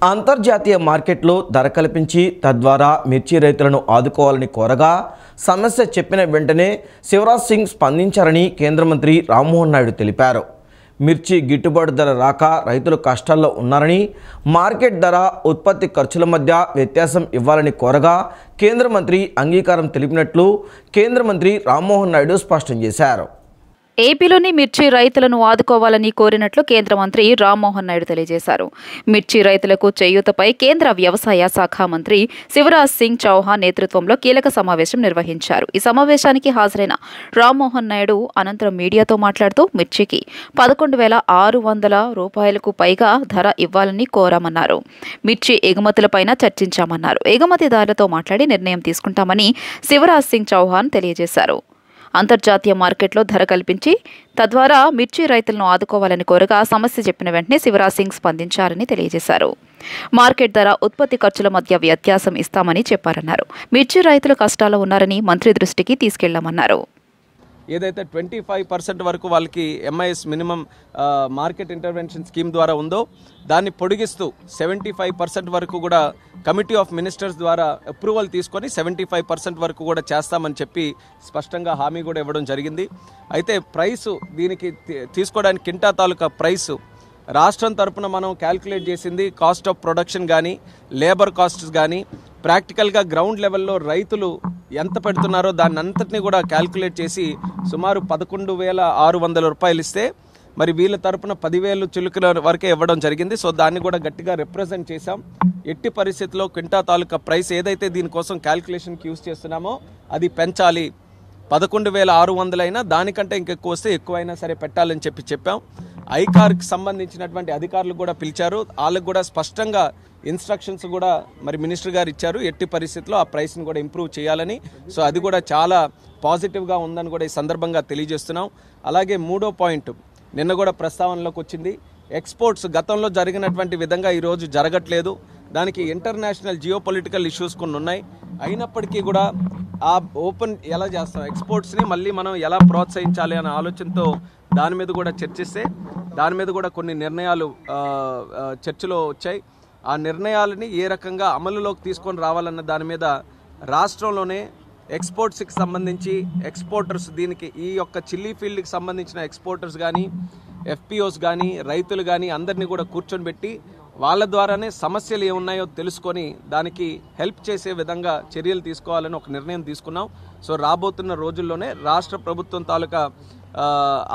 అంతర్జాతీయ మార్కెట్లో ధర కల్పించి తద్వారా మిర్చి రైతులను ఆదుకోవాలని కోరగా సమస్య చెప్పిన వెంటనే శివరాజ్ సింగ్ స్పందించారని కేంద్ర మంత్రి రామ్మోహన్ నాయుడు తెలిపారు. మిర్చి గిట్టుబాటు ధర రాక రైతులు కష్టాల్లో ఉన్నారని, మార్కెట్ ధర ఉత్పత్తి ఖర్చుల మధ్య వ్యత్యాసం ఇవ్వాలని కోరగా కేంద్ర మంత్రి అంగీకారం తెలిపినట్లు కేంద్ర మంత్రి రామ్మోహన్ నాయుడు స్పష్టం చేశారు. ఏపీలోని మిర్చి రైతులను ఆదుకోవాలని కోరినట్లు కేంద్ర మంత్రి రామ్మోహన్ నాయుడు తెలియజేశారు. మిర్చి రైతులకు చేయూతపై కేంద్ర వ్యవసాయ శాఖ మంత్రి శివరాజ్ సింగ్ చౌహాన్ నేతృత్వంలో కీలక సమావేశం నిర్వహించారు. ఈ సమావేశానికి హాజరైన రామ్మోహన్ నాయుడు అనంతరం మీడియాతో మాట్లాడుతూ మిర్చికి 11,600 రూపాయలకు పైగా ధర ఇవ్వాలని కోరామన్నారు. మిర్చి ఎగుమతులపైన చర్చించామన్నారు. ఎగుమతిదారులతో మాట్లాడి నిర్ణయం తీసుకుంటామని శివరాజ్ సింగ్ చౌహాన్ తెలియజేశారు. అంతర్జాతీయ మార్కెట్లో ధర కల్పించి తద్వారా మిర్చి రైతులను ఆదుకోవాలని కోరగా సమస్య చెప్పిన వెంటనే శివరాజ్ సింగ్ స్పందించారని తెలియజేశారు. మార్కెట్ ధర ఉత్పత్తి ఖర్చుల మధ్య వ్యత్యాసం ఇస్తామని చెప్పారన్నారు. మిర్చి రైతులు కష్టాల్లో ఉన్నారని మంత్రి దృష్టికి తీసుకెళ్లామన్నారు. ఏదైతే 25% వరకు వాళ్ళకి MIS minimum market intervention scheme ద్వారా ఉందో దాన్ని పొడిగిస్తూ 75% వరకు కూడా కమిటీ ఆఫ్ మినిస్టర్స్ ద్వారా అప్రూవల్ తీసుకొని 75% వరకు కూడా చేస్తామని చెప్పి స్పష్టంగా హామీ కూడా ఇవ్వడం జరిగింది. అయితే ప్రైసు దీనికి తీసుకోవడానికి కింటా తాలూకా ప్రైసు రాష్ట్రం తరపున మనం క్యాల్కులేట్ చేసింది కాస్ట్ ఆఫ్ ప్రొడక్షన్ కానీ లేబర్ కాస్ట్స్ కానీ ప్రాక్టికల్గా గ్రౌండ్ లెవెల్లో రైతులు ఎంత పెడుతున్నారో దాన్ని అంతటినీ కూడా క్యాల్కులేట్ చేసి సుమారు 11,600 రూపాయలు ఇస్తే మరి వీళ్ళ తరపున 10,000 చిలుకల వరకే ఇవ్వడం జరిగింది. సో దాన్ని కూడా గట్టిగా రిప్రజెంట్ చేశాం. ఎట్టి పరిస్థితుల్లో క్వింటా తాలూకా ప్రైస్ ఏదైతే దీనికోసం క్యాల్కులేషన్కి యూజ్ చేస్తున్నామో అది పెంచాలి. 11,600 అయినా దానికంటే ఇంకెక్కువ వస్తే ఎక్కువైనా సరే పెట్టాలని చెప్పాం. ఐకార్కి సంబంధించినటువంటి అధికారులు కూడా పిలిచారు. వాళ్ళకు కూడా స్పష్టంగా ఇన్స్ట్రక్షన్స్ కూడా మరి మినిస్టర్ గారు ఇచ్చారు. ఎట్టి పరిస్థితుల్లో ఆ ప్రైస్ని కూడా ఇంప్రూవ్ చేయాలని. సో అది కూడా చాలా పాజిటివ్గా ఉందని కూడా ఈ సందర్భంగా తెలియజేస్తున్నాం. అలాగే మూడో పాయింట్ నిన్న కూడా ప్రస్తావనలోకి వచ్చింది. ఎక్స్పోర్ట్స్ గతంలో జరిగినటువంటి విధంగా ఈరోజు జరగట్లేదు. దానికి ఇంటర్నేషనల్ జియోపొలిటికల్ ఇష్యూస్ కొన్ని ఉన్నాయి. అయినప్పటికీ కూడా ఆ ఓపెన్ ఎలా చేస్తాం, ఎక్స్పోర్ట్స్ని మళ్ళీ మనం ఎలా ప్రోత్సహించాలి అనే ఆలోచనతో దాని మీద కూడా చర్చిస్తే దాని మీద కూడా కొన్ని నిర్ణయాలు చర్చలో వచ్చాయి. ఆ నిర్ణయాలని ఏ రకంగా అమలులోకి తీసుకొని రావాలన్న దాని మీద రాష్ట్రంలోనే ఎక్స్పోర్ట్స్కి సంబంధించి ఎక్స్పోర్టర్స్ దీనికి ఈ యొక్క చిల్లీ ఫీల్డ్కి సంబంధించిన ఎక్స్పోర్టర్స్ కానీ ఎఫ్పిఓస్ కానీ రైతులు కానీ అందరినీ కూడా కూర్చొని పెట్టి వాళ్ళ ద్వారానే సమస్యలు ఏమున్నాయో తెలుసుకొని దానికి హెల్ప్ చేసే విధంగా చర్యలు తీసుకోవాలని ఒక నిర్ణయం తీసుకున్నాం. సో రాబోతున్న రోజుల్లోనే రాష్ట్ర ప్రభుత్వం తాలూకా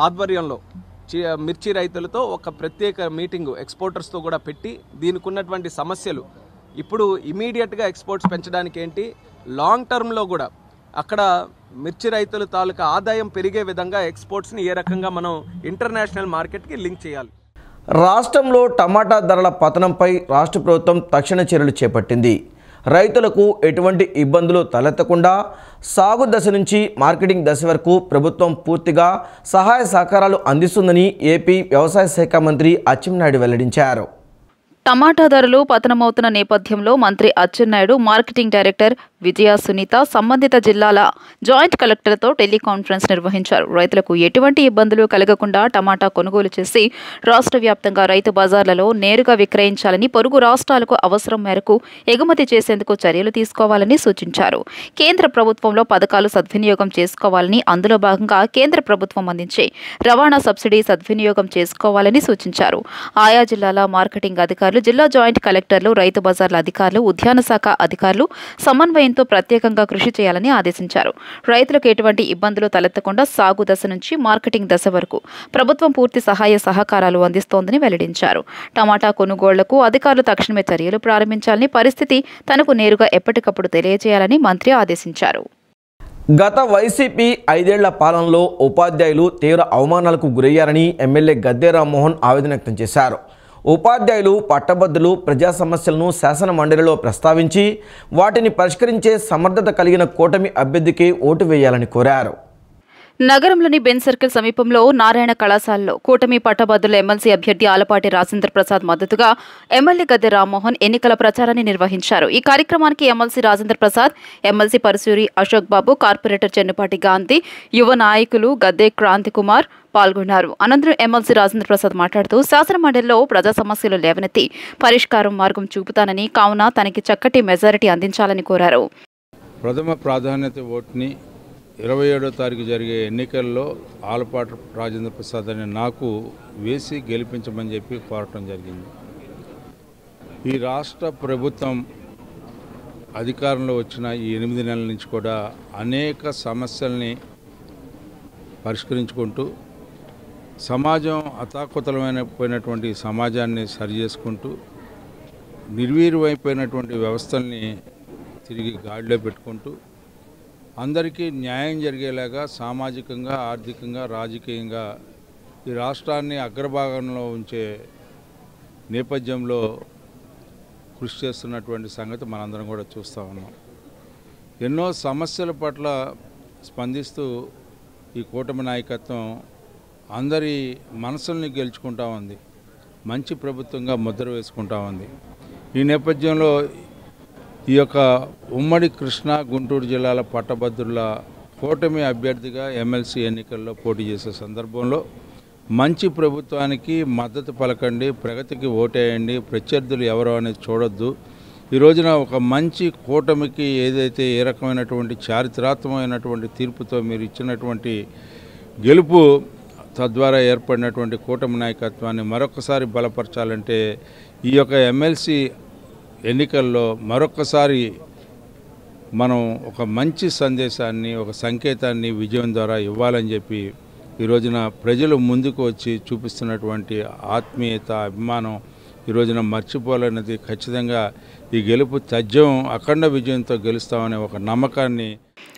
ఆధ్వర్యంలో మిర్చి రైతులతో ఒక ప్రత్యేక మీటింగు ఎక్స్పోర్టర్స్తో కూడా పెట్టి దీనికి ఉన్నటువంటి సమస్యలు ఇప్పుడు ఇమీడియట్గా ఎక్స్పోర్ట్స్ పెంచడానికి ఏంటి, లాంగ్ టర్మ్లో కూడా అక్కడ మిర్చి రైతుల తాలూకా ఆదాయం పెరిగే విధంగా ఎక్స్పోర్ట్స్ని ఏ రకంగా మనం ఇంటర్నేషనల్ మార్కెట్కి లింక్ చేయాలి. రాష్ట్రంలో టమాటా ధరల పతనంపై రాష్ట్ర ప్రభుత్వం తక్షణ చర్యలు చేపట్టింది. రైతులకు ఎటువంటి ఇబ్బందులు తలెత్తకుండా సాగు దశ నుంచి మార్కెటింగ్ దశ వరకు ప్రభుత్వం పూర్తిగా సహాయ సహకారాలు అందిస్తుందని ఏపీ వ్యవసాయ శాఖ మంత్రి అచ్చెన్నాయుడు వెల్లడించారు. టమాటా ధరలు పతనమవుతున్న నేపథ్యంలో మంత్రి అచ్చెన్నాయుడు మార్కెటింగ్ డైరెక్టర్ విజయ సునీత సంబంధిత జిల్లాల జాయింట్ కలెక్టర్తో టెలికాన్ఫరెన్స్ నిర్వహించారు. రైతులకు ఎటువంటి ఇబ్బందులు కలగకుండా టమాటా కొనుగోలు చేసి రాష్ట్ర వ్యాప్తంగా రైతు బజార్లలో నేరుగా విక్రయించాలని, పొరుగు రాష్ట్రాలకు అవసరం మేరకు ఎగుమతి చేసేందుకు చర్యలు తీసుకోవాలని సూచించారు. కేంద్ర ప్రభుత్వంలో పథకాలు సద్వినియోగం చేసుకోవాలని, అందులో భాగంగా కేంద్ర ప్రభుత్వం అందించే రవాణా సబ్సిడీ సద్వినియోగం చేసుకోవాలని సూచించారు. ఆయా జిల్లాల మార్కెటింగ్ అధికారులు, జిల్లా జాయింట్ కలెక్టర్లు, రైతు బజార్ల అధికారులు, ఉద్యాన శాఖ అధికారులు సమన్వయంతో ప్రత్యేకంగా కృషి చేయాలని ఆదేశించారు. రైతులకు ఎటువంటి ఇబ్బందులు తలెత్తకుండా సాగు దశ నుంచి మార్కెటింగ్ దశ వరకు ప్రభుత్వం పూర్తి సహాయ సహకారాలు అందిస్తోందని వెల్లడించారు. టమాటా కొనుగోళ్లకు అధికారులు తక్షణమే చర్యలు ప్రారంభించాలని, పరిస్థితి తనకు నేరుగా ఎప్పటికప్పుడు తెలియజేయాలని మంత్రి ఆదేశించారు. గత వైసీపీ 5 ఏళ్ల పాలనలో ఉపాధ్యాయులు తీవ్ర అవమానాలకు గురయ్యారని ఎమ్మెల్యే గద్దె రామ్మోహన్ ఆవేదన వ్యక్తం చేశారు. ఉపాధ్యాయులు, పట్టభద్రులు ప్రజా సమస్యలను శాసన మండలిలో ప్రస్తావించి వాటిని పరిష్కరించే సమర్థత కలిగిన కూటమి అభ్యర్థికి ఓటు వేయాలని కోరారు. నగరంలోని బెన్ సర్కిల్ సమీపంలో నారాయణ కళాశాలలో కూటమి పట్టభద్రుల ఎమ్మెల్సీ అభ్యర్థి ఆలపాటి రాజేంద్ర ప్రసాద్ మద్దతుగా ఎమ్మెల్యే గద్దె రామ్మోహన్ ఎన్నికల ప్రచారాన్ని నిర్వహించారు. ఈ కార్యక్రమానికి ఎమ్మెల్సీ రాజేంద్ర ప్రసాద్, ఎమ్మెల్సీ పరశూరి అశోక్ బాబు, కార్పొరేటర్ చెన్నుపాటి గాంధీ, యువ నాయకులు గద్దె క్రాంతి కుమార్ పాల్గొన్నారు. అనంతరం ఎమ్మెల్సీ రాజేంద్ర ప్రసాద్ మాట్లాడుతూ శాసనమండలిలో ప్రజా సమస్యలు లేవనెత్తి పరిష్కారం మార్గం చూపుతానని, కావున తనకి చక్కటి మెజారిటీ అందించాలని కోరారు. ప్రథమ ప్రాధాన్యత ఓటుని 27వ తారీఖు జరిగే ఎన్నికల్లో ఆలపాటి రాజేంద్ర ప్రసాద్ అనే నాకు వేసి గెలిపించమని చెప్పి కోరటం జరిగింది. ఈ రాష్ట్ర ప్రభుత్వం అధికారంలో వచ్చిన ఈ 8 నెలల నుంచి కూడా అనేక సమస్యల్ని పరిష్కరించుకుంటూ సమాజం అతాకుతలమైపోయినటువంటి సమాజాన్ని సరిచేసుకుంటూ నిర్వీర్యమైపోయినటువంటి వ్యవస్థల్ని తిరిగి గాడిలో పెట్టుకుంటూ అందరికీ న్యాయం జరిగేలాగా సామాజికంగా, ఆర్థికంగా, రాజకీయంగా ఈ రాష్ట్రాన్ని అగ్రభాగంలో ఉంచే నేపథ్యంలో కృషి చేస్తున్నటువంటి సంగతి మనందరం కూడా చూస్తూ ఉన్నాం. ఎన్నో సమస్యల పట్ల స్పందిస్తూ ఈ కూటమి నాయకత్వం అందరి మనసుల్ని గెలుచుకుంటా ఉంది, మంచి ప్రభుత్వంగా ముద్ర వేసుకుంటా ఉంది. ఈ నేపథ్యంలో ఈ యొక్క ఉమ్మడి కృష్ణా, గుంటూరు జిల్లాల పట్టభద్రుల కూటమి అభ్యర్థిగా ఎమ్మెల్సీ ఎన్నికల్లో పోటీ చేసే సందర్భంలో మంచి ప్రభుత్వానికి మద్దతు పలకండి, ప్రగతికి ఓటేయండి, ప్రత్యర్థులు ఎవరో అనేది చూడొద్దు. ఈ రోజున ఒక మంచి కూటమికి ఏదైతే ఏ రకమైనటువంటి చారిత్రాత్మకమైనటువంటి తీర్పుతో మీరు ఇచ్చినటువంటి గెలుపు తద్వారా ఏర్పడినటువంటి కూటమి నాయకత్వాన్ని మరొకసారి బలపరచాలంటే ఈ యొక్క ఎమ్మెల్సీ ఎన్నికల్లో మరొకసారి మనం ఒక మంచి సందేశాన్ని, ఒక సంకేతాన్ని విజయం ద్వారా ఇవ్వాలని చెప్పి ఈ రోజున ప్రజలు ముందుకు వచ్చి చూపిస్తున్నటువంటి ఆత్మీయత, అభిమానం ఈ రోజున మర్చిపోలేనిది. ఖచ్చితంగా ఈ గెలుపు తథ్యం అఖండ విజయంతో గెలుస్తామనే ఒక నమ్మకాన్ని.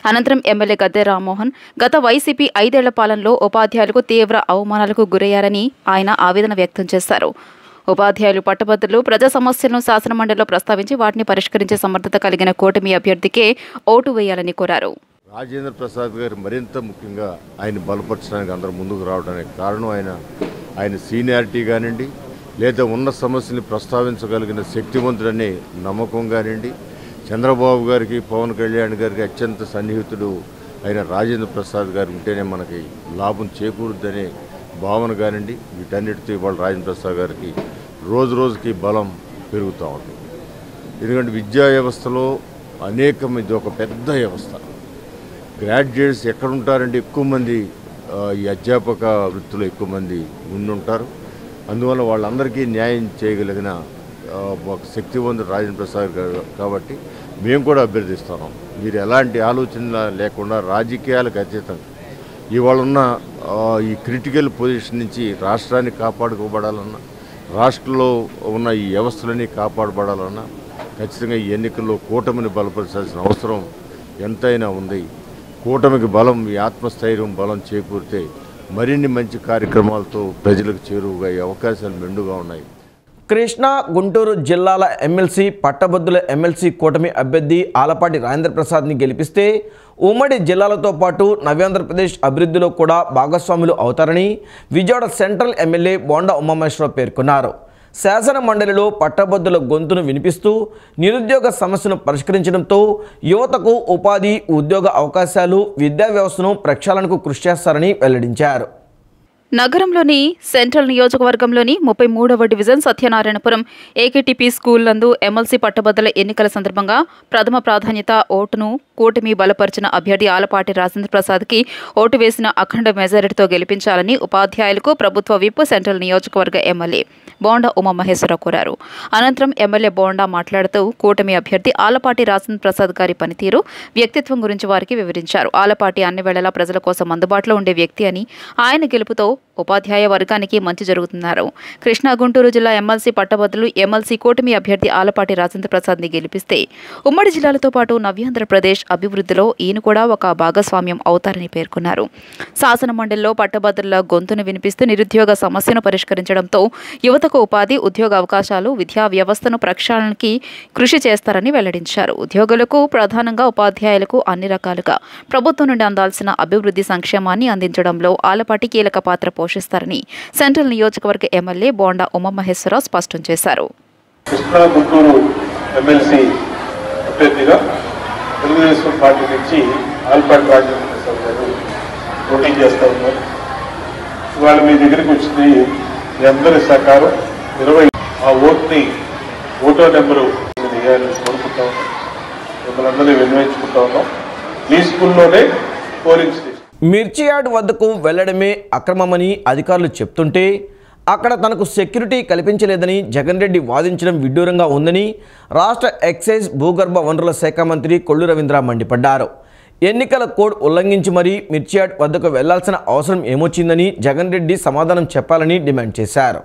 అనంతరం ఎమ్మెల్యే గద్దె రామ్మోహన్ గత వైసీపీ 5 ఏళ్ల పాలనలో ఉపాధ్యాయులకు తీవ్ర అవమానాలకు గురయ్యారని ఆయన ఆవేదన వ్యక్తం చేశారు. ఉపాధ్యాయులు, పట్టభద్రులు ప్రజా సమస్యలను శాసనమండలిలో ప్రస్తావించి వాటిని పరిష్కరించే సమర్థత కలిగిన కూటమి అభ్యర్థికే ఓటు వేయాలని కోరారు. రాజేంద్ర ప్రసాద్ గారు మరింత ముఖ్యంగా ఆయన బలపరచడానికి అందరూ ముందుకు రావడానికి కారణం ఆయన సీనియారిటీ కానివ్వండి, లేదా ఉన్న సమస్యని ప్రస్తావించగలిగిన శక్తివంతుడనే నమ్మకం కానివ్వండి, చంద్రబాబు గారికి, పవన్ కళ్యాణ్ గారికి అత్యంత సన్నిహితుడు అయిన రాజేంద్ర ప్రసాద్ గారు ఉంటేనే మనకి లాభం చేకూరుద్దనే భావన కానివ్వండి, వీటన్నిటితో ఇవాళ రాజేంద్ర ప్రసాద్ గారికి రోజు రోజుకి బలం పెరుగుతూ ఉంటుంది. ఎందుకంటే విద్యా వ్యవస్థలో ఇది ఒక పెద్ద వ్యవస్థ. గ్రాడ్యుయేట్స్ ఎక్కడుంటారంటే ఎక్కువ మంది ఈ అధ్యాపక వృత్తిలో ఎక్కువ మంది ఉండుంటారు. అందువల్ల వాళ్ళందరికీ న్యాయం చేయగలిగిన ఒక శక్తివంతుడు రాజేంద్ర ప్రసాద్ గారు కాబట్టి మేము కూడా అభ్యర్థిస్తున్నాం. మీరు ఎలాంటి ఆలోచన లేకుండా రాజకీయాలకు అతీతంగా ఇవాళ ఉన్న ఈ క్రిటికల్ పొజిషన్ నుంచి రాష్ట్రాన్ని కాపాడుకోబడాలన్నా, రాష్ట్రంలో ఉన్న ఈ వ్యవస్థలని కాపాడబడాలన్నా ఖచ్చితంగా ఈ ఎన్నికల్లో కూటమిని బలపరచాల్సిన అవసరం ఎంతైనా ఉంది. కూటమికి బలం, ఈ ఆత్మస్థైర్యం బలం చేకూరితే మరిన్ని మంచి కార్యక్రమాలతో ప్రజలకు చేరువుగా అయ్యే అవకాశాలు మెండుగా ఉన్నాయి. కృష్ణా, గుంటూరు జిల్లాల ఎమ్మెల్సీ, పట్టభద్రుల ఎమ్మెల్సీ కూటమి అభ్యర్థి ఆలపాటి రాజేంద్ర ప్రసాద్ని గెలిపిస్తే ఉమ్మడి జిల్లాలతో పాటు నవ్యాంధ్రప్రదేశ్ అభివృద్ధిలో కూడా భాగస్వాములు అవుతారని విజయవాడ సెంట్రల్ ఎమ్మెల్యే బోండా ఉమామహేశ్వరరావు పేర్కొన్నారు. శాసన మండలిలో పట్టభద్రుల గొంతును వినిపిస్తూ నిరుద్యోగ సమస్యను పరిష్కరించడంతో యువతకు ఉపాధి, ఉద్యోగ అవకాశాలు, విద్యా వ్యవస్థను ప్రక్షాళనకు కృషి చేస్తారని వెల్లడించారు. నగరంలోని సెంట్రల్ నియోజకవర్గంలోని 33వ డివిజన్ సత్యనారాయణపురం ఏకేటీపీ స్కూల్ నందు ఎమ్మెల్సీ పట్టభద్రుల ఎన్నికల సందర్భంగా ప్రథమ ప్రాధాన్యత ఓటును కూటమి బలపరిచిన అభ్యర్థి ఆలపాటి రాజేంద్ర ప్రసాద్కి ఓటు వేసిన అఖండ మెజారిటీతో గెలిపించాలని ఉపాధ్యాయులకు ప్రభుత్వ విప్ సెంట్రల్ నియోజకవర్గ ఎమ్మెల్యే బోండా ఉమామహేశ్వరరావు కోరారు. అనంతరం ఎమ్మెల్యే బోండా మాట్లాడుతూ కూటమి అభ్యర్థి ఆలపాటి రాజేంద్ర ప్రసాద్ గారి పనితీరు, వ్యక్తిత్వం గురించి వారికి వివరించారు. ఆలపాటి అన్ని వేళలా ప్రజల కోసం అందుబాటులో ఉండే వ్యక్తి అని, ఆయన గెలుపుతో ఉపాధ్యాయ వర్గానికి మంచి జరుగుతున్నారు. కృష్ణా గుంటూరు జిల్లా ఎమ్మెల్సీ పట్టభద్రులు ఎమ్మెల్సీ కూటమి అభ్యర్థి ఆలపాటి రాజేంద్ర ప్రసాద్ని గెలిపిస్తే ఉమ్మడి జిల్లాలతో పాటు నవ్యాంధ్రప్రదేశ్ అభివృద్ధిలో ఈయన కూడా ఒక భాగస్వామ్యం అవుతారని పేర్కొన్నారు. శాసన మండలిలో పట్టభద్రుల గొంతును వినిపిస్తూ నిరుద్యోగ సమస్యను పరిష్కరించడంతో యువతకు ఉపాధి, ఉద్యోగ అవకాశాలు, విద్యా వ్యవస్థను ప్రక్షాళనకి కృషి చేస్తారని వెల్లడించారు. ఉద్యోగులకు, ప్రధానంగా ఉపాధ్యాయులకు అన్ని రకాలుగా ప్రభుత్వం నుండి అందాల్సిన అభివృద్ధి సంక్షేమాన్ని అందించడంలో ఆలపాటి కీలక పాత్ర పోషిస్తారని సెంట్రల్ నియోజకవర్గ ఎమ్మెల్యే బోండా ఉమామహేశ్వరరావు స్పష్టం చేశారు. కృష్ణా గుంటూరు ఎమ్మెల్సీ అభ్యర్థిగా తెలుగుదేశం పార్టీ నుంచి ఆలపాటి రాజేంద్ర ప్రసాద్ గారు పోటీ చేస్తా ఉన్నారు. ఇవాళ మీ దగ్గరికి వచ్చింది మీ అందరి సహకారం 20 ఆ ఓట్ని ఓటో నెంబరు వేయాలని కోరుకుంటా ఉన్నాం. మిమ్మల్ని అందరినీ వినియోగించుకుంటా ఉన్నాం. ఈ స్కూల్లోనే పోలింగ్ స్టేషన్ మిర్చి యార్డ్ వద్దకు వెళ్లడమే అక్రమమని అధికారులు చెప్తుంటే అక్కడ తనకు సెక్యూరిటీ కల్పించలేదని జగన్ రెడ్డి వాదించడం విడ్డూరంగా ఉందని రాష్ట్ర ఎక్సైజ్ భూగర్భ వనరుల శాఖ మంత్రి కొల్లు రవీంద్ర మండిపడ్డారు. ఎన్నికల కోడ్ ఉల్లంఘించి మరీ మిర్చి యార్డ్ వద్దకు వెళ్లాల్సిన అవసరం ఏమొచ్చిందని జగన్ రెడ్డి సమాధానం చెప్పాలని డిమాండ్ చేశారు.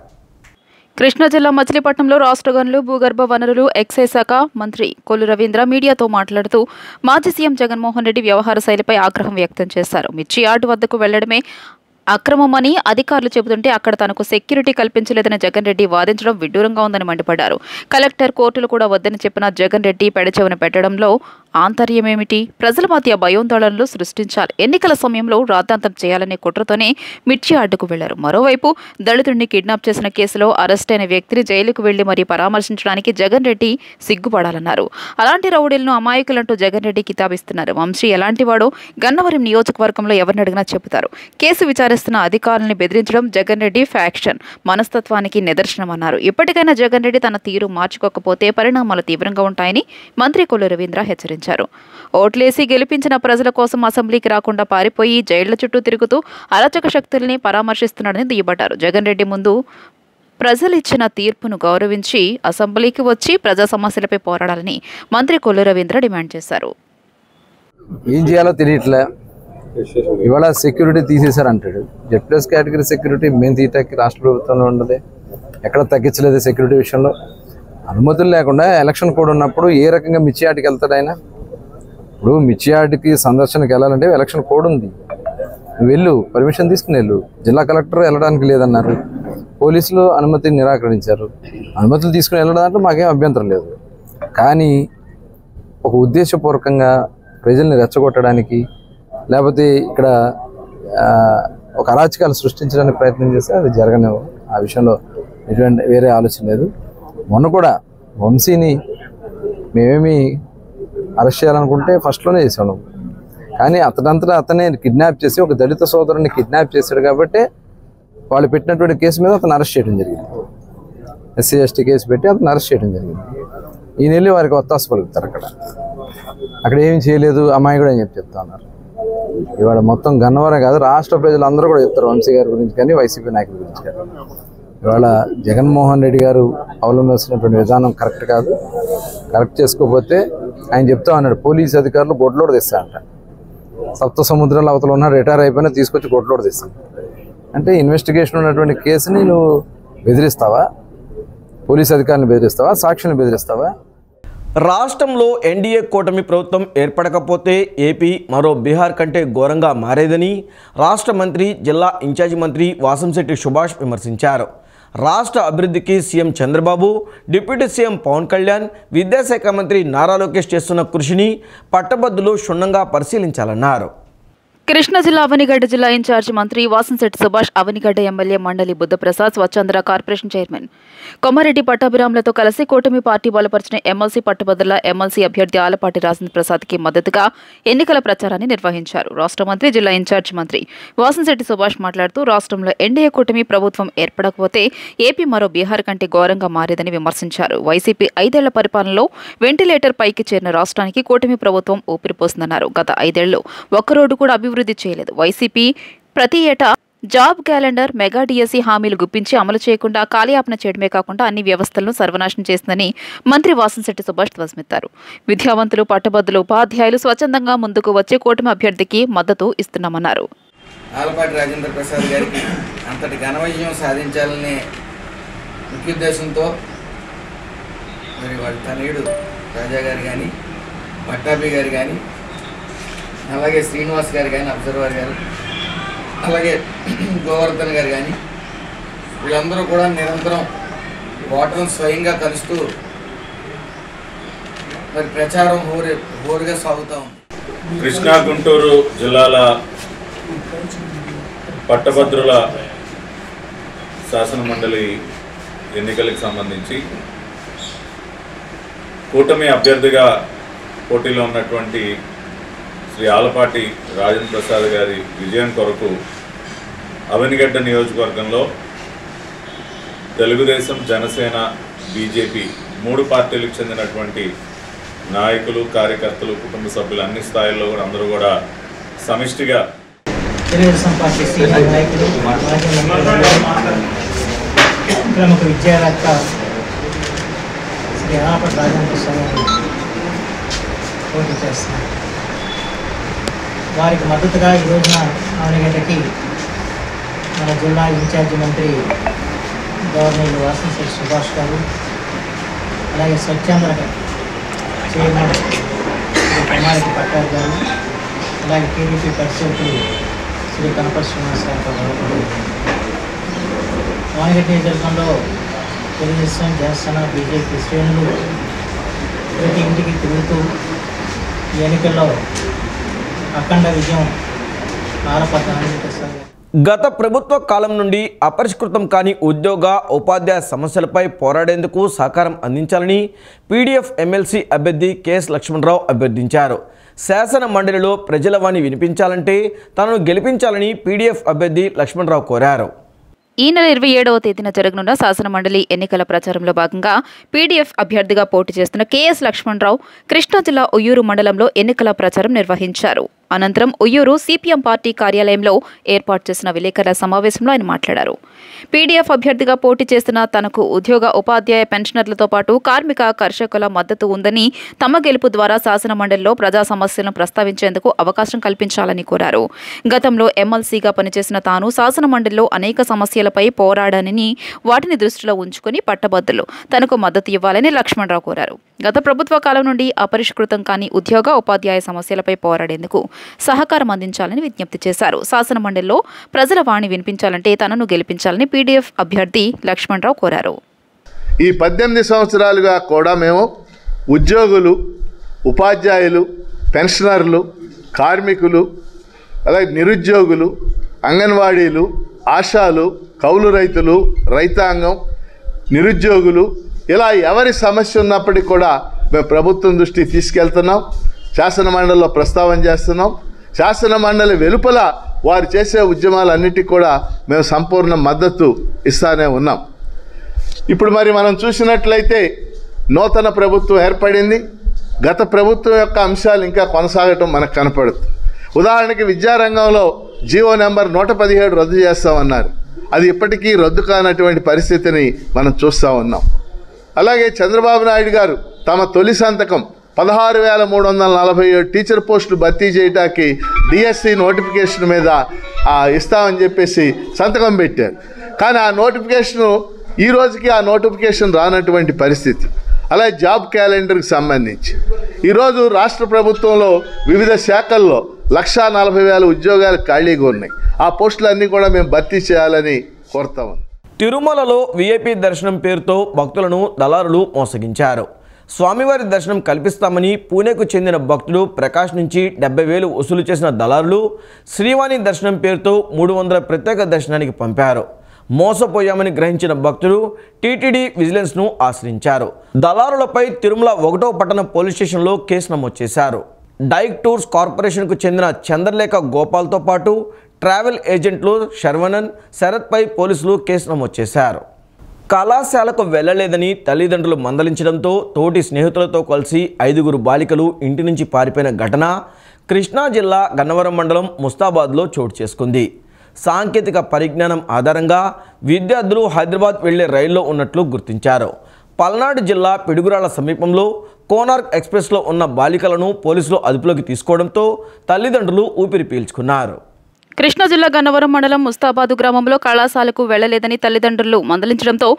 కృష్ణా జిల్లా మచిలీపట్నంలో రాష్ట్ర గనులు, భూగర్భ వనరులు, ఎక్సైజ్ శాఖ మంత్రి కొల్లు రవీంద్ర మీడియాతో మాట్లాడుతూ మాజీ సీఎం జగన్మోహన్ రెడ్డి వ్యవహార శైలిపై ఆగ్రహం వ్యక్తం చేశారు. మిర్చి యార్డు వద్దకు వెళ్లడమే అక్రమమని అధికారులు చెబుతుంటే అక్కడ తనకు సెక్యూరిటీ కల్పించలేదని జగన్ రెడ్డి వాదించడం విడ్డూరంగా ఉందని మండిపడ్డారు. కలెక్టర్, కోర్టులు కూడా వద్దని చెప్పిన జగన్ రెడ్డి పెడచెవిన పెట్టడంలో ఆంతర్యమేమిటి? ప్రజల మధ్య భయోందోళనలు సృష్టించాలి. ఎన్నికల సమయంలో రాద్ధాంతం చేయాలనే కుట్రతోనే మిర్చి యార్డుకు వెళ్లారు. మరోవైపు దళితుడిని కిడ్నాప్ చేసిన కేసులో అరెస్ట్ అయిన వ్యక్తిని జైలుకు వెళ్లి మరీ పరామర్శించడానికి జగన్ రెడ్డి సిగ్గుపడాలన్నారు. అలాంటి రౌడీలను అమాయకులంటూ జగన్ రెడ్డి కితాబిస్తున్నారు. వంశీ ఎలాంటివాడో గన్నవరం నియోజకవర్గంలో ఎవరిని అడిగినా చెబుతారు. కేసు విచారిస్తున్న అధికారులను బెదిరించడం జగన్ రెడ్డి ఫ్యాక్షన్ మనస్తత్వానికి నిదర్శనమన్నారు. ఇప్పటికైనా జగన్ రెడ్డి తన తీరు మార్చుకోకపోతే పరిణామాలు తీవ్రంగా ఉంటాయని మంత్రి కొల్లు రవీంద్ర హెచ్చరించారు. ఓట్లేసి గెలిపించిన ప్రజల కోసం అసెంబ్లీకి రాకుండా పారిపోయి జైళ్ల చుట్టూ తిరుగుతూ అరాచక శక్తుల్ని పరామర్శిస్తున్నాడని దుయ్యబట్టారు. జగన్ రెడ్డి ముందు ప్రజలు ఇచ్చిన తీర్పును గౌరవించి అసెంబ్లీకి వచ్చి ప్రజా సమస్యలపై పోరాడాలని మంత్రి కొల్లు రవీంద్ర డిమాండ్ చేశారు. ఏం చేయాలో తెలియట్లే. ఇవాళ సెక్యూరిటీ తీసేశారంటాడు. Z+ కేటగిరీ సెక్యూరిటీ మేము తీయటానికి రాష్ట్ర ప్రభుత్వంలో ఉండదు. ఎక్కడ తగ్గించలేదు సెక్యూరిటీ విషయంలో. అనుమతులు లేకుండా ఎలక్షన్ కోడ్ ఉన్నప్పుడు ఏ రకంగా మిర్చి యార్డ్కి వెళ్తాడు ఆయన? ఇప్పుడు మిర్చి యార్డ్కి సందర్శనకి వెళ్ళాలంటే ఎలక్షన్ కోడ్ ఉంది. నువ్వు వెళ్ళు, పర్మిషన్ తీసుకుని వెళ్ళు. జిల్లా కలెక్టర్ వెళ్ళడానికి లేదన్నారు. పోలీసులు అనుమతి నిరాకరించారు. అనుమతులు తీసుకుని వెళ్ళడానికి మాకేం అభ్యంతరం లేదు. కానీ ఒక ఉద్దేశపూర్వకంగా ప్రజల్ని రెచ్చగొట్టడానికి లేకపోతే ఇక్కడ ఒక అరాచకాలు సృష్టించడానికి ప్రయత్నం చేస్తే అది జరగనివ్వు. ఆ విషయంలో ఎటువంటి వేరే ఆలోచన లేదు. మొన్న కూడా వంశీని మేమేమి అరెస్ట్ చేయాలనుకుంటే ఫస్ట్లోనే చేసాం. కానీ అతనంతటా అతనే కిడ్నాప్ చేసి ఒక దళిత సోదరుని కిడ్నాప్ చేశాడు కాబట్టి వాళ్ళు పెట్టినటువంటి కేసు మీద అతను అరెస్ట్ చేయడం జరిగింది. SC ST కేసు పెట్టి అతను అరెస్ట్ చేయడం జరిగింది. ఈయన వెళ్ళి వారికి ఒత్తాసు పలుకుతారు. అక్కడ ఏమి చేయలేదు, అమ్మాయి కూడా అని చెప్తా ఉన్నారు. ఇవాళ మొత్తం గన్నవరం కాదు, రాష్ట్ర ప్రజలందరూ కూడా చెప్తారు వంశీ గారి గురించి కానీ వైసీపీ నాయకుల గురించి కానీ. ఇవాళ జగన్మోహన్ రెడ్డి గారు అవలంబిస్తున్నటువంటి విధానం కరెక్ట్ కాదు. కరెక్ట్ చేసుకోకపోతే ఆయన చెప్తా ఉన్నాడు పోలీస్ అధికారులు గొడ్లోడు తెస్తారంట. సప్త సముద్రాల అవతల ఉన్న రిటైర్ అయిపోయినా తీసుకొచ్చి గొడ్లోడు తెస్తాను అంటే ఇన్వెస్టిగేషన్ ఉన్నటువంటి కేసుని నువ్వు బెదిరిస్తావా? పోలీస్ అధికారులను బెదిరిస్తావా? సాక్షులను బెదిరిస్తావా? రాష్ట్రంలో ఎన్డీఏ కూటమి ప్రభుత్వం ఏర్పడకపోతే ఏపీ మరో బీహార్ కంటే ఘోరంగా మారేదని రాష్ట్ర మంత్రి, జిల్లా ఇన్ఛార్జి మంత్రి వాసంశెట్టి సుభాష్ విమర్శించారు. రాష్ట్ర అభివృద్ధికి CM Chandrababu, deputy CM Pawan Kalyan, విద్యాశాఖ మంత్రి నారా లోకేష్ చేస్తున్న కృషిని పట్టభద్రులు క్షుణ్ణంగా పరిశీలించాలన్నారు. కృష్ణా జిల్లా అవనిగడ్డ జిల్లా ఇన్ఛార్జి మంత్రి వాసంశెట్టి సుభాష్, అవనిగడ్డ ఎమ్మెల్యే మండలి బుద్ధప్రసాద్, స్వచ్ఛంద్ర కార్పొరేషన్ చైర్మన్ కొమ్మారెడ్డి పట్టాభిరాములతో కలిసి కూటమి పార్టీ బలపరిచిన ఎమ్మెల్సీ పట్టుభద్రుల ఎమ్మెల్సీ అభ్యర్థి ఆలపాటి రాజేంద్ర ప్రసాద్కి మద్దతుగా ఎన్నికల ప్రచారాన్ని నిర్వహించారు. రాష్ట్ర మంత్రి, జిల్లా ఇన్ఛార్జి మంత్రి వాసంశెట్టి సుభాష్ మాట్లాడుతూ రాష్ట్రంలో ఎన్డీఏ కూటమి ప్రభుత్వం ఏర్పడకపోతే ఏపీ మరో బీహార్ కంటే ఘోరంగా మారేదని విమర్శించారు. వైసీపీ 5 ఏళ్ల పరిపాలనలో వెంటిలేటర్ పైకి చేరిన రాష్ట్రానికి కూటమి ప్రభుత్వం ఊపిరిపోసిందన్నారు. గత 5 ఏళ్లు ఒక్క రోడ్డు కూడా అభివృద్ధి చేయలేదు. వైసీపీ ప్రతి ఏటా జాబ్ క్యాలెండర్, మెగా డిఎస్సీ హామీలు గుప్పించి అమలు చేయకుండా కాలయాపన చేయడమే కాకుండా అన్ని వ్యవస్థలను సర్వనాశనం చేసిందని మంత్రి వాసంశెట్టి సుభాష్ ధ్వజమెత్తారు. విద్యావంతులు, పట్టభద్రులు, ఉపాధ్యాయులు స్వచ్ఛందంగా ముందుకు వచ్చి కూటమి అభ్యర్థికి మద్దతు ఇస్తున్నామన్నారు. ఆలపాటి రాజేంద్ర ప్రసాద్ గారికి అంతటి ఘన విజయం సాధించాలనే ముఖ్య ఉద్దేశంతో మరి వాళ్ళ తనయుడు రాజా గారు కానీ, పట్టాభి గారు కానీ, అలాగే శ్రీనివాస్ గారు కానీ, అబ్జర్వర్ గారు, అలాగే గోవర్ధన్ గారు కానీ, వీళ్ళందరూ కూడా నిరంతరం ఓటర్లను స్వయంగా కలుస్తూ మరి ప్రచారం హోరుగా సాగుతూ ఉంది. కృష్ణా గుంటూరు జిల్లాల పట్టభద్రుల శాసనమండలి ఎన్నికలకు సంబంధించి కూటమి అభ్యర్థిగా పోటీలో ఉన్నటువంటి శ్రీ ఆలపాటి రాజేంద్ర ప్రసాద్ గారి విజయం కొరకు అవనిగడ్డ నియోజకవర్గంలో తెలుగుదేశం, జనసేన, బీజేపీ 3 పార్టీలకు చెందినటువంటి నాయకులు, కార్యకర్తలు, కుటుంబ సభ్యులు అన్ని స్థాయిల్లో కూడా అందరూ కూడా సమిష్టిగా తెలుగుదేశం పార్టీ సీనియర్ నాయకులు, ప్రముఖ విద్యావేత్త శ్రీ ఆలపాటి రాజేంద్ర ప్రసాద్ గారు పోటీ చేస్తున్నారు. వారికి మద్దతుగా ఈ రోజున అవనిగడ్డకి మన జిల్లా ఇన్ఛార్జి మంత్రి గవర్నర్ వాసంశెట్టి సుభాష్ గారు, అలాగే స్వచ్ఛంద చైర్మన్ కుమారికి పట్టారు గారు, అలాగే టీడీపీ పరిస్థితులు శ్రీ కనపర్తి శ్రీనివాసరావు గారు అవనిగడ్డ నియోజకవర్గంలో తెలుగుదేశం, జనసేన, బీజేపీ శ్రేణులు ప్రతి ఇంటికి తిరుగుతూ ఈ ఎన్నికల్లో అఖండ విజయం ఆలపాటి రాజేంద్ర ప్రసాద్ గారు. గత ప్రభుత్వ కాలం నుండి అపరిష్కృతం కాని ఉద్యోగ, ఉపాధ్యాయ సమస్యలపై పోరాడేందుకు సహకారం అందించాలని పీడీఎఫ్ ఎమ్మెల్సీ అభ్యర్థి కెఎస్ లక్ష్మణరావు అభ్యర్థించారు. శాసన మండలిలో ప్రజల వాణి వినిపించాలంటే తనను గెలిపించాలని పీడీఎఫ్ అభ్యర్థి లక్ష్మణరావు కోరారు. ఈ నెల 27వ తేదీన జరగనున్న శాసనమండలి ఎన్నికల ప్రచారంలో భాగంగా పీడీఎఫ్ అభ్యర్థిగా పోటీ చేస్తున్న కెఎస్ లక్ష్మణరావు కృష్ణా జిల్లా ఉయ్యూరు మండలంలో ఎన్నికల ప్రచారం నిర్వహించారు. అనంతరం ఉయ్యూరు సిపిఎం పార్టీ కార్యాలయంలో ఏర్పాటు చేసిన విలేకరుల సమావేశంలో ఆయన మాట్లాడారు. పీడీఎఫ్ అభ్యర్థిగా పోటీ చేస్తున్న తనకు ఉద్యోగ, ఉపాధ్యాయ పెన్షనర్లతో పాటు కార్మిక, కర్షకుల మద్దతు ఉందని, తమ గెలుపు ద్వారా శాసనమండలిలో ప్రజా సమస్యలను ప్రస్తావించేందుకు అవకాశం కల్పించాలని కోరారు. గతంలో ఎమ్మెల్సీగా పనిచేసిన తాను శాసనమండలిలో అనేక సమస్యలపై పోరాడానని, వాటిని దృష్టిలో ఉంచుకుని పట్టభద్రులు తనకు మద్దతు ఇవ్వాలని లక్ష్మణరావు కోరారు. గత ప్రభుత్వ కాలం నుండి అపరిష్కృతం కాని ఉద్యోగ, ఉపాధ్యాయ సమస్యలపై పోరాడేందుకు సహకారం అందించాలని విజ్ఞప్తి చేశారు. శాసనమండలిలో ప్రజల వాణి వినిపించాలంటే తనను గెలిపించాలని పీడీఎఫ్ అభ్యర్థి లక్ష్మణరావు కోరారు. ఈ 18 సంవత్సరాలుగా కూడా మేము ఉద్యోగులు, ఉపాధ్యాయులు, పెన్షనర్లు, కార్మికులు, అలాగే నిరుద్యోగులు, అంగన్వాడీలు, ఆశాలు, కౌలు రైతులు, రైతాంగం, నిరుద్యోగులు, ఇలా ఎవరి సమస్య ఉన్నప్పటికీ కూడా మేము ప్రభుత్వం దృష్టికి తీసుకెళ్తున్నాం. శాసన మండలిలో ప్రస్తావన చేస్తున్నాం. శాసన మండలి వెలుపల వారు చేసే ఉద్యమాలన్నిటికీ కూడా మేము సంపూర్ణ మద్దతు ఇస్తానే ఉన్నాం. ఇప్పుడు మరి మనం చూసినట్లయితే నూతన ప్రభుత్వం ఏర్పడింది. గత ప్రభుత్వం యొక్క అంశాలు ఇంకా కొనసాగటం మనకు కనపడుతుంది. ఉదాహరణకి విద్యారంగంలో జీవో నెంబర్ 117 రద్దు చేస్తామన్నారు. అది ఇప్పటికీ రద్దు కానటువంటి పరిస్థితిని మనం చూస్తూ ఉన్నాం. అలాగే చంద్రబాబు నాయుడు గారు తమ తొలి సంతకం 16,347 టీచర్ పోస్టులు భర్తీ చేయడానికి డిఎస్సి నోటిఫికేషన్ మీద ఇస్తామని చెప్పేసి సంతకం పెట్టారు. కానీ ఆ నోటిఫికేషను ఈ రోజుకి ఆ నోటిఫికేషన్ రానటువంటి పరిస్థితి. అలాగే జాబ్ క్యాలెండర్కి సంబంధించి ఈరోజు రాష్ట్ర ప్రభుత్వంలో వివిధ శాఖల్లో 140,000 ఉద్యోగాలు ఖాళీగా ఉన్నాయి. ఆ పోస్టులన్నీ కూడా మేము భర్తీ చేయాలని కోరుతాము. తిరుమలలో వీఐపీ దర్శనం పేరుతో భక్తులను దళారులు మోసగించారు. స్వామివారి దర్శనం కల్పిస్తామని పూణేకు చెందిన భక్తుడు ప్రకాష్ నుంచి 70,000 వసూలు చేసిన దళారులు శ్రీవాణి దర్శనం పేరుతో 300 ప్రత్యేక దర్శనానికి పంపారు. మోసపోయామని గ్రహించిన భక్తులు టీటీడీ విజిలెన్స్ను ఆశ్రయించారు. దళారులపై తిరుమల 1వ పట్టణ పోలీస్ స్టేషన్లో కేసు నమోదు చేశారు. డైక్ టూర్స్ కార్పొరేషన్కు చెందిన చంద్రలేఖ గోపాల్తో పాటు ట్రావెల్ ఏజెంట్లు శర్వణన్, శరత్పై పోలీసులు కేసు నమోదు చేశారు. కళాశాలకు వెళ్లలేదని తల్లిదండ్రులు మందలించడంతో తోటి స్నేహితులతో కలిసి 5 బాలికలు ఇంటి నుంచి పారిపోయిన ఘటన కృష్ణా జిల్లా గన్నవరం మండలం ముస్తాబాద్లో చోటు చేసుకుంది. సాంకేతిక పరిజ్ఞానం ఆధారంగా విద్యార్థులు హైదరాబాద్ వెళ్లే రైల్లో ఉన్నట్లు గుర్తించారు. పల్నాడు జిల్లా పిడుగురాళ్ల సమీపంలో కోనార్క్ ఎక్స్ప్రెస్లో ఉన్న బాలికలను పోలీసులు అదుపులోకి తీసుకోవడంతో తల్లిదండ్రులు ఊపిరి పీల్చుకున్నారు. కృష్ణా జిల్లా గన్నవరం మండలం ముస్తాబాదు గ్రామంలో కళాశాలకు వెళ్లలేదని తల్లిదండ్రులు మందలించడంతో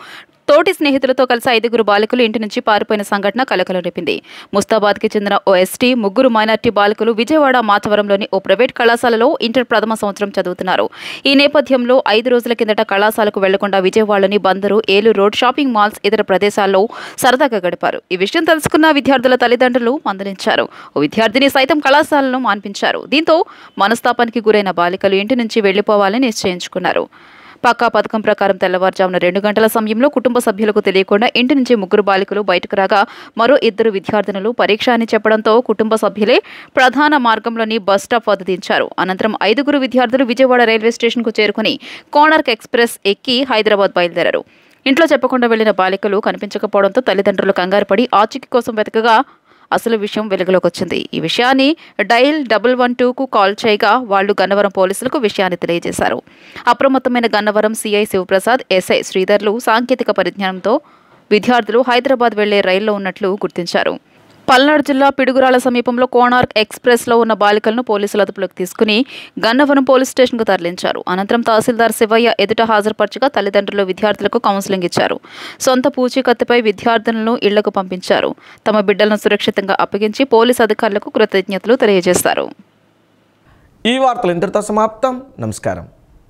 తోటి స్నేహితులతో కలిసి 5 బాలికలు ఇంటి నుంచి పారిపోయిన సంఘటన కలకలం రేపింది. ముస్తాబాద్కి చెందిన ఓ ఎస్టీ, 3 మైనార్టీ బాలికలు విజయవాడ మాచవరంలోని ఓ ప్రైవేట్ కళాశాలలో ఇంటర్ ప్రథమ సంవత్సరం చదువుతున్నారు. ఈ నేపథ్యంలో 5 రోజుల కిందట కళాశాలకు వెళ్లకుండా విజయవాడలోని Bandar, Eluru road, shopping malls, ఇతర ప్రదేశాల్లో సరదాగా గడిపారు. ఈ విషయం తెలుసుకున్న విద్యార్థుల తల్లిదండ్రులు మందలించారు. ఓ విద్యార్థిని సైతం కళాశాలను మాన్పించారు. దీంతో మనస్తాపానికి గురైన బాలికలు ఇంటి నుంచి వెళ్లిపోవాలని నిశ్చయించుకున్నారు. పక్కా పథకం ప్రకారం తెల్లవారుజామున 2 గంటల సమయంలో కుటుంబ సభ్యులకు తెలియకుండా ఇంటి నుంచి 3 బాలికలు బయటకు రాగా మరో 2 విద్యార్థినులు పరీక్ష అని చెప్పడంతో కుటుంబ సభ్యులే ప్రధాన మార్గంలోని బస్ స్టాప్ వద్ద దించారు. అనంతరం 5 విద్యార్థులు విజయవాడ రైల్వే స్టేషన్కు చేరుకుని కోనార్క్ ఎక్స్ప్రెస్ ఎక్కి హైదరాబాద్ బయలుదేరారు. ఇంట్లో చెప్పకుండా వెళ్లిన బాలికలు కనిపించకపోవడంతో తల్లిదండ్రులు కంగారు పడి ఆచూకీ కోసం వెతకగా అసలు విషయం వెలుగులోకి వచ్చింది. ఈ విషయాన్ని డయల్ 112కు కాల్ చేయగా వాళ్లు గన్నవరం పోలీసులకు విషయాన్ని తెలియజేశారు. అప్రమత్తమైన గన్నవరం సిఐ శివప్రసాద్, ఎస్ఐ శ్రీధర్లు సాంకేతిక పరిజ్ఞానంతో విద్యార్థులు హైదరాబాద్ వెళ్లే రైల్లో ఉన్నట్లు గుర్తించారు. పల్నాడు జిల్లా పిడుగురాల సమీపంలో కోనార్క్ ఎక్స్ప్రెస్లో ఉన్న బాలికలను పోలీసులు అదుపులోకి తీసుకుని గన్నవరం పోలీస్ స్టేషన్కు తరలించారు. అనంతరం తహసీల్దార్ శివయ్య ఎదుట హాజరుపరచగా తల్లిదండ్రులు విద్యార్థులకు కౌన్సిలింగ్ ఇచ్చారు. సొంత పూచీకత్తుపై విద్యార్థులను ఇళ్లకు పంపించారు. తమ బిడ్డలను సురక్షితంగా అప్పగించి పోలీసు అధికారులకు కృతజ్ఞతలు తెలియజేశారు. ఈ వార్తలు ఇంతటితో సమాప్తం. నమస్కారం.